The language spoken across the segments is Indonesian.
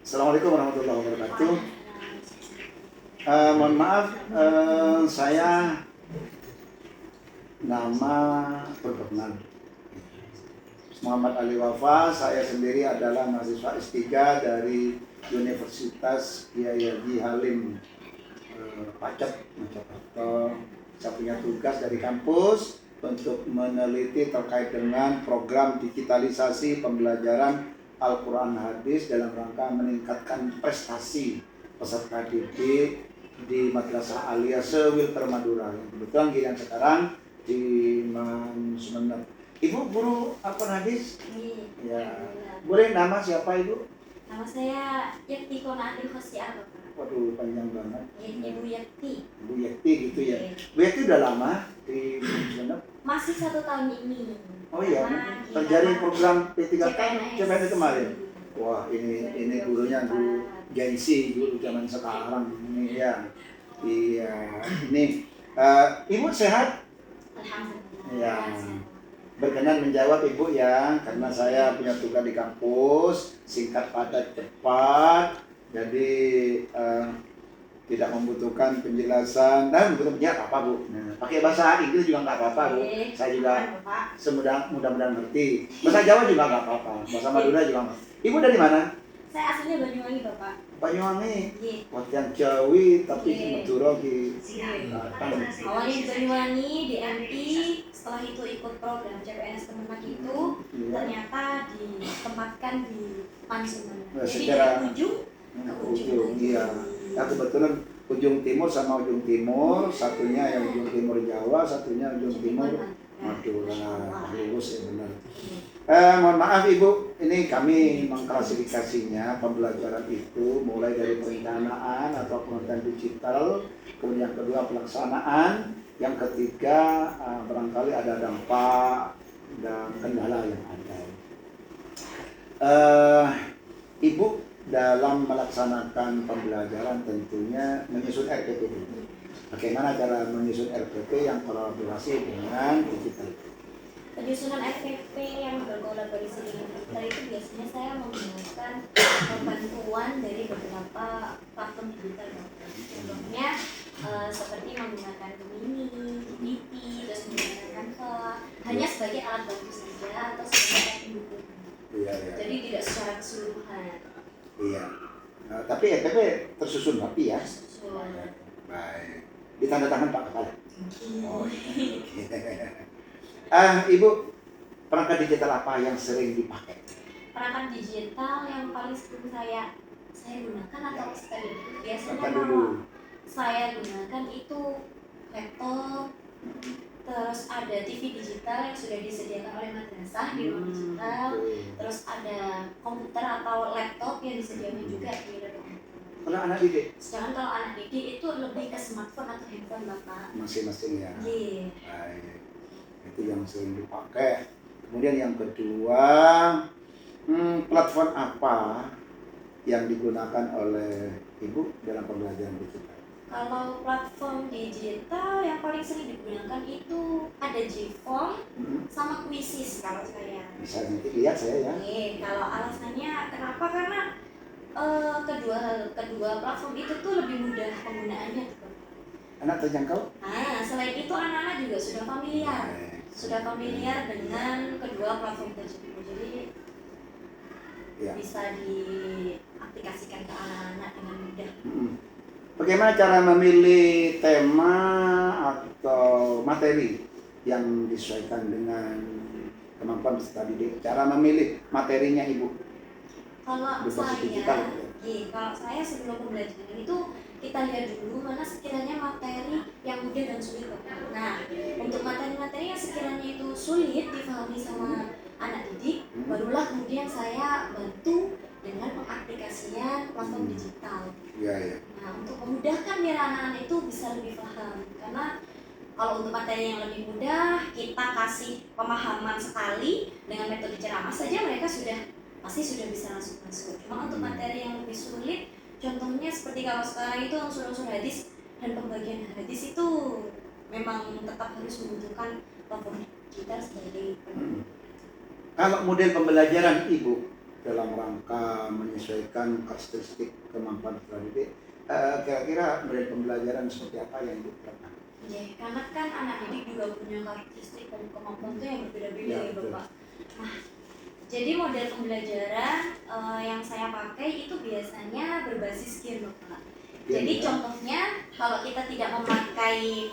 Assalamualaikum warahmatullahi wabarakatuh. Mohon maaf, saya nama perkenalan Muhammad Ali Wafa. Saya sendiri adalah mahasiswa S3 dari Universitas Kiai Haji Halim Pacet, Mojokerto. Saya punya tugas dari kampus untuk meneliti terkait dengan program digitalisasi pembelajaran Al-Quran Hadis dalam rangka meningkatkan prestasi peserta didik di Madrasah Aliyah Sewilter Madura yang kebetulan yang sekarang di Sumeneb. Ibu guru Al-Quran Hadis? Iya. Ya. Boleh nama siapa Ibu? Nama saya Yakti Konatil Khosiar, Bapak. Waduh, panjang banget. Ibu Yakti. Bu Yakti gitu ya. Iya. Bu Yakti udah lama di Sumeneb? Masih 1 tahun ini. Oh iya, terjadi program P3K CPNS kemarin. Wah, ini gurunya guru gengsi, guru zaman sekarang ini ya. Iya, ini Ibu sehat? Alhamdulillah. Ya. Berkenan menjawab Ibu ya, karena saya punya tugas di kampus, singkat padat cepat, jadi tidak membutuhkan penjelasan dan membutuhkan apa Bu? Nah, pakai bahasa Inggris juga nggak apa-apa Bu. Saya juga mudah-mudahan ngerti. Bahasa Jawa juga nggak apa-apa. Bahasa Madura juga nggak. Ibu dari mana? Saya aslinya Banyuwangi, Bapak. Banyuwangi. Iya. Watian Jawi tapi Iya. Madura di. Awalnya di Banyuwangi, di MI, setelah itu ikut program CPNS Kemenak itu, Iya. ternyata ditempatkan di Pansumen. Nah, Jadi secara- dari ujung ke ujung. Iya. Nah, kebetulan ujung timur sama ujung timur, satunya yang ujung timur Jawa, satunya ujung timur Madura. Lurus ya benar. Mohon maaf Ibu, ini kami mengklasifikasinya pembelajaran itu mulai dari perencanaan atau pengertian digital, kemudian yang kedua pelaksanaan, yang ketiga barangkali ada dampak dan kendala yang ada. Ibu dalam melaksanakan pembelajaran tentunya menyusun RPP dulu. Bagaimana cara menyusun RPP yang kolaborasi dengan digital? Penyusunan RPP yang berkolaborasi dengan digital itu biasanya saya menggunakan bantuan dari beberapa platform digital. Contohnya seperti menggunakan Gemini, GPT, terus menggunakan Canva, hanya sebagai alat bantu saja atau sebagai pendukung. Iya. Jadi tidak secara keseluruhan. Iya. Nah, tapi RPP tersusun rapi ya. Baik. Ditandatangan Pak Kepala. Oh, Ibu, perangkat digital apa yang sering dipakai? Perangkat digital yang paling sering saya gunakan atau sekali biasanya Apa kalau dulu? saya gunakan itu laptop, terus ada TV digital yang sudah disediakan oleh madrasah di ruang digital, terus ada komputer atau laptop yang disediakan juga di ruang. Kalau anak didik? Sedangkan kalau anak didik itu lebih ke smartphone atau handphone, Bapak. Masing-masing ya. Iya. Baik. Itu yang sering dipakai. Kemudian yang kedua, platform apa yang digunakan oleh Ibu dalam pembelajaran digital? Kalau platform digital yang paling sering digunakan itu ada Gform sama Quizzes kalau saya. Bisa nanti lihat saya ya. Oke, kalau alasannya kenapa? Karena kedua platform itu tuh lebih mudah penggunaannya. Anak terjangkau? Nah, selain itu anak-anak juga sudah familiar dengan kedua platform tersebut. Jadi Ya. bisa diaplikasikan ke anak-anak dengan mudah. Bagaimana cara memilih tema atau materi yang disesuaikan dengan kemampuan peserta didik? Cara memilih materinya Ibu? Kalau Berbasis digital. kalau saya sebelum pembelajaran itu kita lihat dulu mana sekiranya materi yang mudah dan sulit. Nah, untuk materi-materi yang sekiranya itu sulit difahami sama anak didik, barulah kemudian saya bantu dengan pengaplikasian platform digital. Iya. Nah, untuk memudahkan biar anak-anak itu bisa lebih paham. Karena kalau untuk materi yang lebih mudah, kita kasih pemahaman sekali dengan metode ceramah saja mereka pasti sudah bisa langsung masuk. Cuma untuk materi yang lebih sulit, contohnya seperti kalau sekarang itu unsur-unsur hadis dan pembagian hadis itu memang tetap harus membutuhkan platform digital sebagai Kalau model pembelajaran Ibu dalam rangka menyesuaikan karakteristik kemampuan peserta didik. Kira-kira model pembelajaran seperti apa yang diterapkan? Ya, karena kan anak didik juga punya karakteristik dan kemampuan tuh yang berbeda-beda Ya, ya betul. Bapak. Nah, jadi model pembelajaran yang saya pakai itu biasanya berbasis game Bapak. Jadi Ya. contohnya kalau kita tidak memakai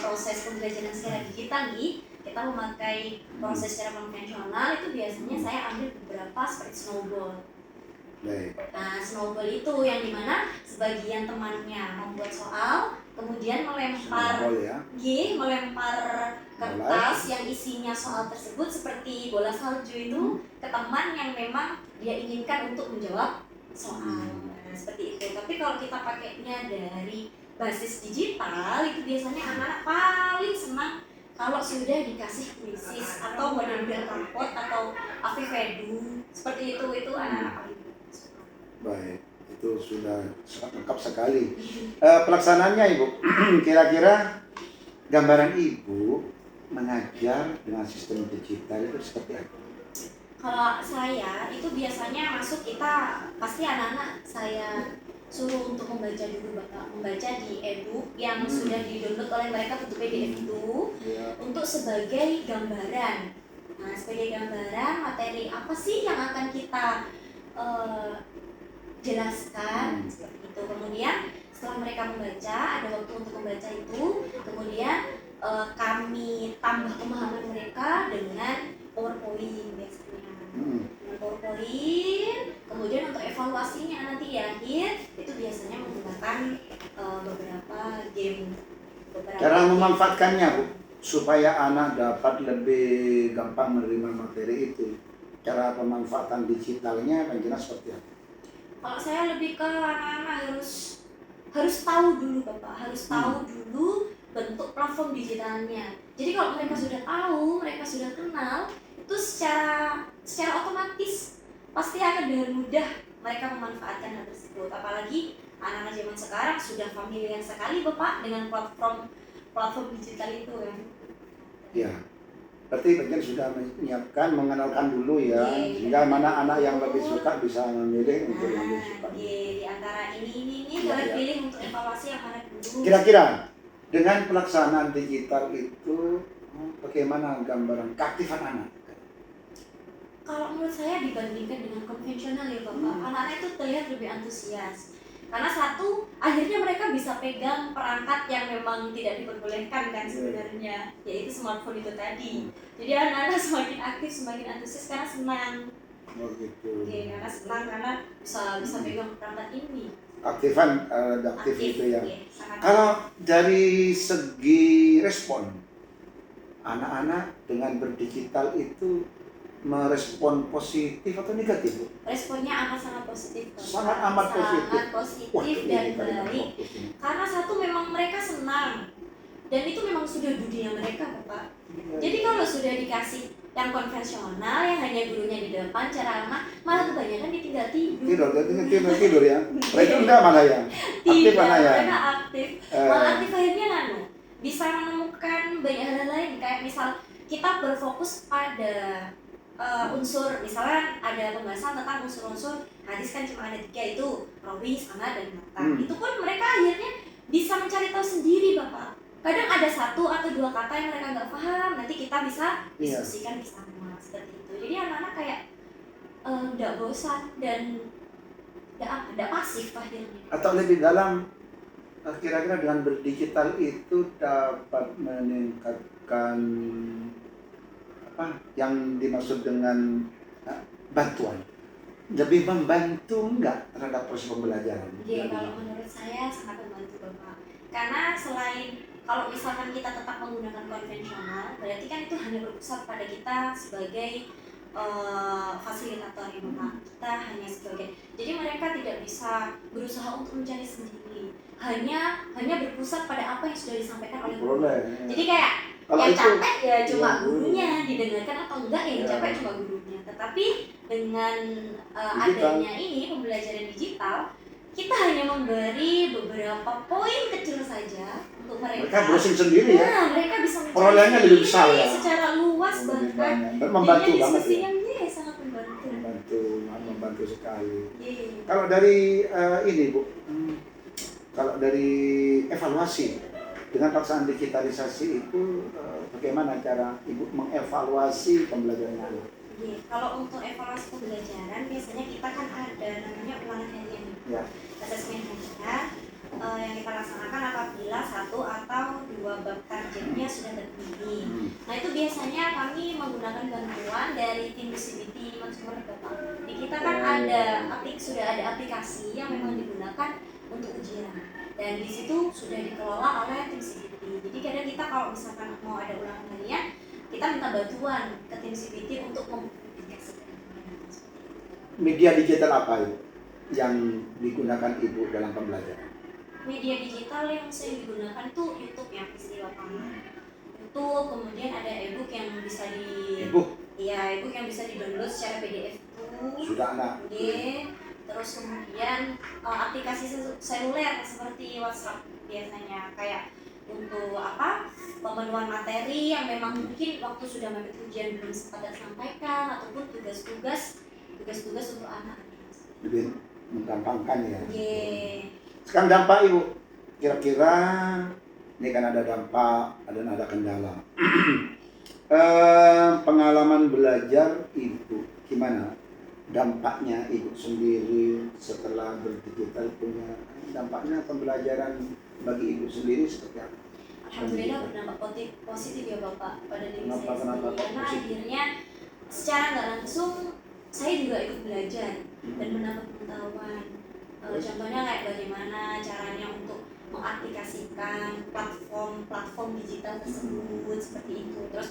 proses pembelajaran secara digital nih, kita memakai proses secara konvensional, itu biasanya saya ambil beberapa seperti snowball. Baik. Nah, snowball itu yang dimana sebagian temannya membuat soal, kemudian melempar Snowball ya. melempar kertas yang isinya soal tersebut seperti bola salju itu ke teman yang memang dia inginkan untuk menjawab soal. Nah, seperti itu. Tapi kalau kita pakainya dari basis digital, itu biasanya anak-anak paling senang kalau sudah dikasih kuisis atau model-model rapot atau Avivedu seperti itu anak-anak paling suka. Baik, itu sudah sangat lengkap sekali. Pelaksanaannya Ibu, kira-kira gambaran Ibu mengajar dengan sistem digital itu seperti apa? Kalau saya itu biasanya masuk, kita pasti anak-anak saya suruh untuk membaca dulu Bapak, membaca di e-book yang sudah di-download oleh mereka bentuk PDF itu untuk sebagai gambaran. Nah, sebagai gambaran materi apa sih yang akan kita jelaskan seperti itu. Kemudian setelah mereka membaca, ada waktu untuk membaca itu, kemudian kami tambah pemahaman mereka dengan PowerPoint biasanya. Dengan PowerPoint, kemudian untuk evaluasinya nanti di akhir itu biasanya menggunakan beberapa game. Cara memanfaatkannya Bu, supaya anak dapat lebih gampang menerima materi itu. Cara pemanfaatan digitalnya kan jelas seperti apa? Kalau saya lebih ke anak-anak harus tahu dulu Bapak, harus tahu dulu bentuk platform digitalnya. Jadi kalau mereka sudah tahu, mereka sudah kenal, itu secara otomatis pasti akan dengan mudah mereka memanfaatkan hal tersebut. Apalagi anak-anak zaman sekarang sudah familiar sekali Bapak dengan platform digital itu kan. Ya, berarti bagian sudah menyiapkan, mengenalkan dulu ya, sehingga mana anak yang lebih suka bisa memilih untuk yang lebih suka. Di antara ini boleh pilih untuk evaluasi yang mana dulu. Kira-kira dengan pelaksanaan digital itu bagaimana gambaran keaktifan anak? Kalau menurut saya dibandingkan dengan konvensional ya Bapak, anak-anak itu terlihat lebih antusias. Karena satu, akhirnya mereka bisa pegang perangkat yang memang tidak diperbolehkan kan sebenarnya, yaitu smartphone itu tadi. Jadi anak-anak semakin aktif, semakin antusias karena senang. Oh gitu. Karena senang, karena bisa pegang perangkat ini. Aktif itu ya. Sangat. Kalau dari segi respon, anak-anak dengan berdigital itu merespon positif atau negatif? Responnya amat sangat positif. Sangat amat positif. Sangat positif dan baik. Karena satu, memang mereka senang. Dan itu memang sudah dunia mereka Bapak. Jadi kalau sudah dikasih yang konvensional, yang hanya gurunya di depan ceramah, malah kebanyakan ditinggal tidur. Tidur ya. Mereka enggak malah ya. Aktif mana ya? Mereka aktif. Malah aktif akhirnya bisa menemukan banyak hal lain, kayak misal kita berfokus pada unsur, misalnya ada pembahasan tentang unsur-unsur hadis kan cuma ada 3, itu rawi, sanad, dan matan. Itu pun mereka akhirnya bisa mencari tahu sendiri Bapak. Kadang ada 1 atau 2 kata yang mereka nggak paham, nanti kita bisa diskusikan bersama seperti itu. Jadi anak-anak kayak nggak bosan dan nggak pasif akhirnya. Atau lebih dalam, kira-kira dengan berdigital itu dapat meningkatkan yang dimaksud dengan bantuan, lebih membantu enggak terhadap proses pembelajaran? Iya, kalau menurut saya sangat membantu Bapak. Karena selain kalau misalkan kita tetap menggunakan konvensional, berarti kan itu hanya berpusat pada kita sebagai fasilitator ya Bapak. Kita hanya sebagai, jadi mereka tidak bisa berusaha untuk mencari sendiri. Hanya berpusat pada apa yang sudah disampaikan oleh guru. Jadi kayak yang capek ya cuma gurunya, didengarkan atau enggak yang capek cuma gurunya. Tetapi dengan adanya ini pembelajaran digital, kita hanya memberi beberapa poin kecil saja untuk mereka. Mereka browsing sendiri ya. Nah, mereka bisa perolehannya lebih besar ya. Secara luas bahkan. Membantu banget ya. Sangat membantu. Membantu membantu sekali. Iya. Kalau dari ini Bu, kalau dari evaluasi dengan pelaksanaan digitalisasi itu bagaimana cara Ibu mengevaluasi pembelajaran anak? Iya. Kalau untuk evaluasi pembelajaran biasanya kita kan ada namanya ulangan harian, Ya. asesmen harian yang kita laksanakan apabila 1 atau 2 bab targetnya sudah terpenuhi. Nah itu biasanya kami menggunakan bantuan dari tim CBT Consumer Bapak. Di kita kan sudah ada aplikasi yang memang digunakan untuk ujian, dan di situ sudah dikelola oleh tim CBT. Jadi kadang kita kalau misalkan mau ada ulangan harian, kita minta bantuan ke tim CBT untuk mempublikasikan. Media digital apa itu yang digunakan Ibu dalam pembelajaran? Media digital yang sering digunakan itu YouTube ya, istilah kami. YouTube, kemudian ada ebook yang bisa Ibu ebook yang bisa di-download secara PDF itu. sudah anak. Terus kemudian aplikasi seluler seperti WhatsApp biasanya kayak untuk pemenuhan materi yang memang mungkin waktu sudah mepet ujian belum sempat sampaikan, ataupun tugas-tugas untuk anak. Lebih menggampangkan ya. Sekarang dampak Ibu, kira-kira ini kan ada dampak, ada kendala. Pengalaman belajar Ibu gimana? Dampaknya Ibu sendiri setelah berdigital punya dampaknya pembelajaran bagi Ibu sendiri seperti apa? Alhamdulillah berdampak positif ya Bapak pada diri saya Kenapa sendiri, karena akhirnya secara nggak langsung saya juga ikut belajar dan mendapat pengetahuan. Contohnya kayak bagaimana caranya untuk mengaplikasikan platform digital tersebut seperti itu. Terus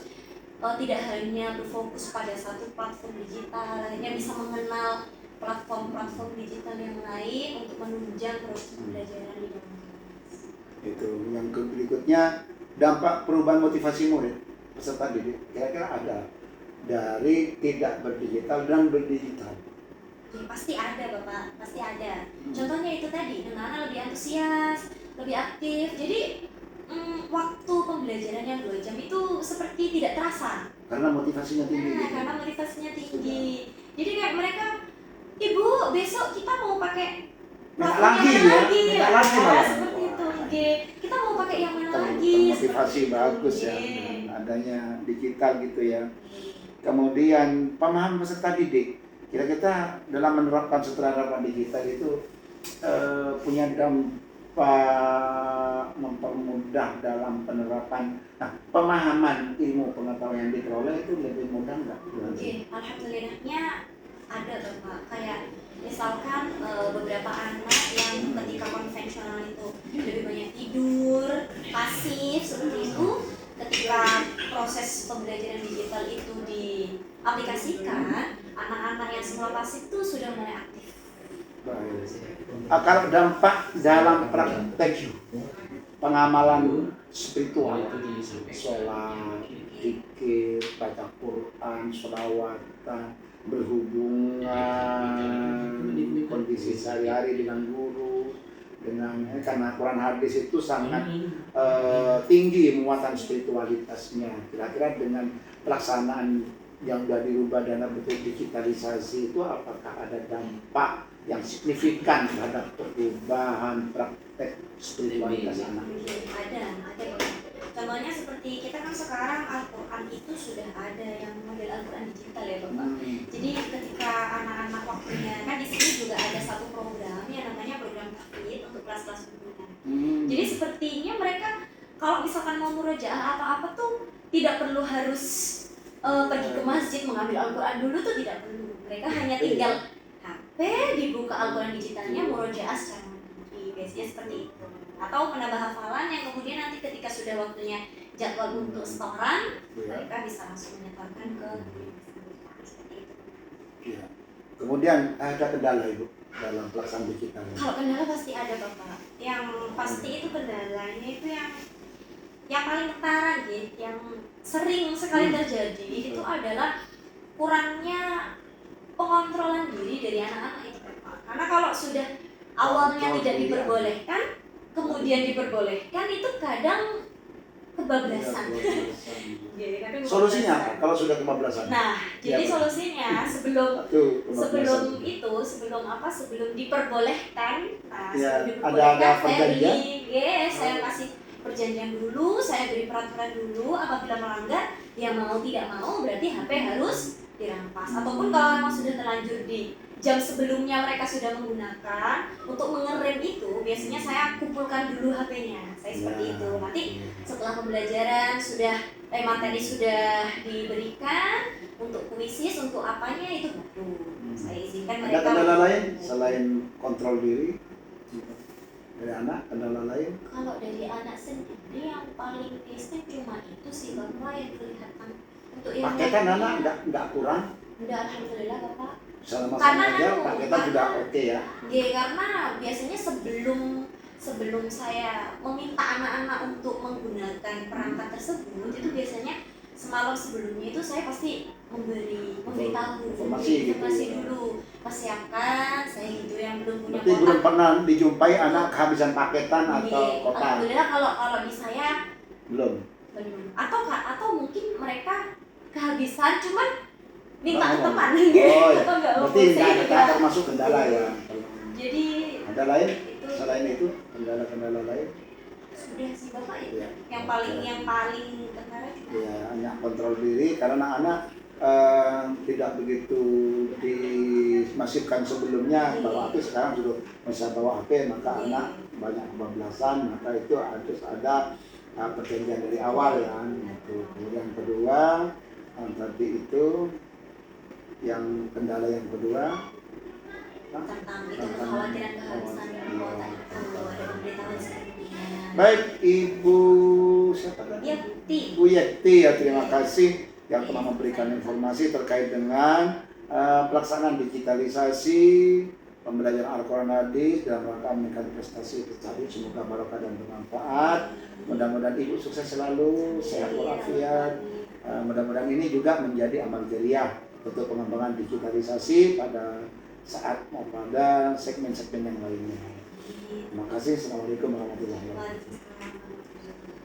tidak hanya berfokus pada satu platform digital, akhirnya bisa mengenal platform digital yang lain untuk menunjang proses pembelajaran di dalam kelas. Itu yang berikutnya, dampak perubahan motivasi murid peserta didik kira-kira ada dari tidak berdigital dan berdigital. Ya, pasti ada Bapak, pasti ada. Contohnya itu tadi, anak-anak lebih antusias, lebih aktif. Jadi waktu pembelajaran yang 2 jam itu seperti tidak terasa. Karena motivasinya tinggi. Karena motivasinya tinggi. Jadi kayak mereka, Ibu besok kita mau pakai lagi seperti itu. Kita mau pakai yang mana lagi? Motivasi bagus ya, adanya digital gitu ya. Kemudian pemahaman peserta didik, kira-kira dalam menerapkan sutradara digital itu punya dampak mempermudah dalam penerapan. Nah, pemahaman ilmu pengetahuan yang diperoleh itu lebih mudah nggak? Alhamdulillahnya ada Bapak. Kayak misalkan beberapa anak yang ketika konvensional itu lebih banyak tidur, pasif seperti itu, ketika proses pembelajaran digital itu diaplikasikan, anak-anak yang semula pasif itu sudah mulai aktif. Kalau dampak dalam praktek pengamalan spiritual, sholat, zikir, baca Quran, sholawatan, berhubungan kondisi sehari-hari dengan guru, karena Quran hadis itu sangat tinggi muatan spiritualitasnya. Kira-kira dengan pelaksanaan yang sudah dirubah dan betul digitalisasi itu apakah ada dampak yang signifikan terhadap perubahan praktek spiritualitas anak? Ada. Contohnya seperti kita kan sekarang Al-Quran itu sudah ada yang model Al-Quran digital ya Bapak. Jadi ketika anak-anak waktunya, kan di sini juga ada satu program yang namanya program tahfidz untuk kelas-kelas menengah. Jadi sepertinya mereka kalau misalkan mau murojaah apa-apa tuh tidak perlu harus pergi ke masjid mengambil Al-Quran dulu tuh tidak perlu. Mereka hanya tinggal HP, dibuka Al-Quran digitalnya, murojaah secara mandiri. Biasanya seperti itu. Atau menambah hafalan yang kemudian nanti ketika sudah waktunya jadwal untuk setoran, mereka bisa langsung menyetorkan ke seperti itu. Ya. Kemudian ada kendala Ibu dalam pelaksanaan digital? Kalau kendala pasti ada Bapak. Yang pasti itu kendalanya itu yang paling ketara gitu, yang sering sekali terjadi itu adalah kurangnya pengontrolan diri dari anak-anak itu Bapak. Karena kalau sudah awalnya tidak diperbolehkan, kemudian diperbolehkan, itu kadang kebablasan. Iya, Jadi kadang solusinya apa kebablasan. kalau sudah kebablasan? Nah, jadi Iya, solusinya sebelum Aduh, kebablasan. sebelum diperbolehkan, nah Ya, sebelum ada diperbolehkan saya perjanjian? saya kasih perjanjian dulu, saya beri peraturan dulu, apabila melanggar, ya mau tidak mau berarti HP harus dirampas. Ataupun kalau memang sudah terlanjur di jam sebelumnya mereka sudah menggunakan, untuk mengerem itu biasanya saya kumpulkan dulu HP-nya, saya seperti Ya. itu. Nanti setelah pembelajaran sudah materi sudah diberikan, untuk kuisis, untuk apanya itu baru saya izinkan Ada mereka. kendala lain selain kontrol diri dari anak? Kendala lain? Kalau dari anak sendiri yang paling basic cuma itu sih Bapak yang kelihatan. Untuk yang Paketan lainnya, anak nggak kurang? udah alhamdulillah Bapak. Selama Karena aja anu, paketan sudah oke ya? Karena biasanya sebelum saya meminta anak-anak untuk menggunakan perangkat tersebut, itu biasanya semalam sebelumnya itu saya pasti memberitahu informasi dulu, persiapkan saya gitu yang belum punya Berarti belum pernah dijumpai anak kehabisan paketan atau Iya, kota? alhamdulillah kalau di saya Belum. atau mungkin mereka kehabisan cuman minta ke Oh. teman Oh ya. atau enggak Berarti nggak termasuk kendala ya? Jadi Ada lain? itu Selain itu kendala-kendala lain? sudah sih Bapak ya. Ya. Yang paling kendala juga. Ya, anak kontrol diri karena anak tidak begitu dimasifkan sebelumnya bawa HP, sekarang sudah bisa bawa HP, maka anak banyak kebablasan, maka itu harus ada perjanjian dari awal ya. Gitu. Kemudian kedua tadi itu yang kendala yang kedua Tentang itu kekhawatiran kehabisan kuota itu ada pemberitahuan sebelumnya. Baik, Ibu siapa tadi? Yekti. Ibu Yekti ya, terima kasih yang telah memberikan informasi terkait dengan pelaksanaan digitalisasi pembelajaran Al-Quran Hadis dalam rangka meningkatkan prestasi peserta. Semoga barokah dan bermanfaat. Mudah-mudahan Ibu sukses selalu, sehat walafiat. Mudah-mudahan ini juga menjadi amal jariah untuk pengembangan digitalisasi pada saat pada segmen-segmen yang lainnya. Terima kasih. Assalamualaikum warahmatullahi wabarakatuh. Waalaikumsalam.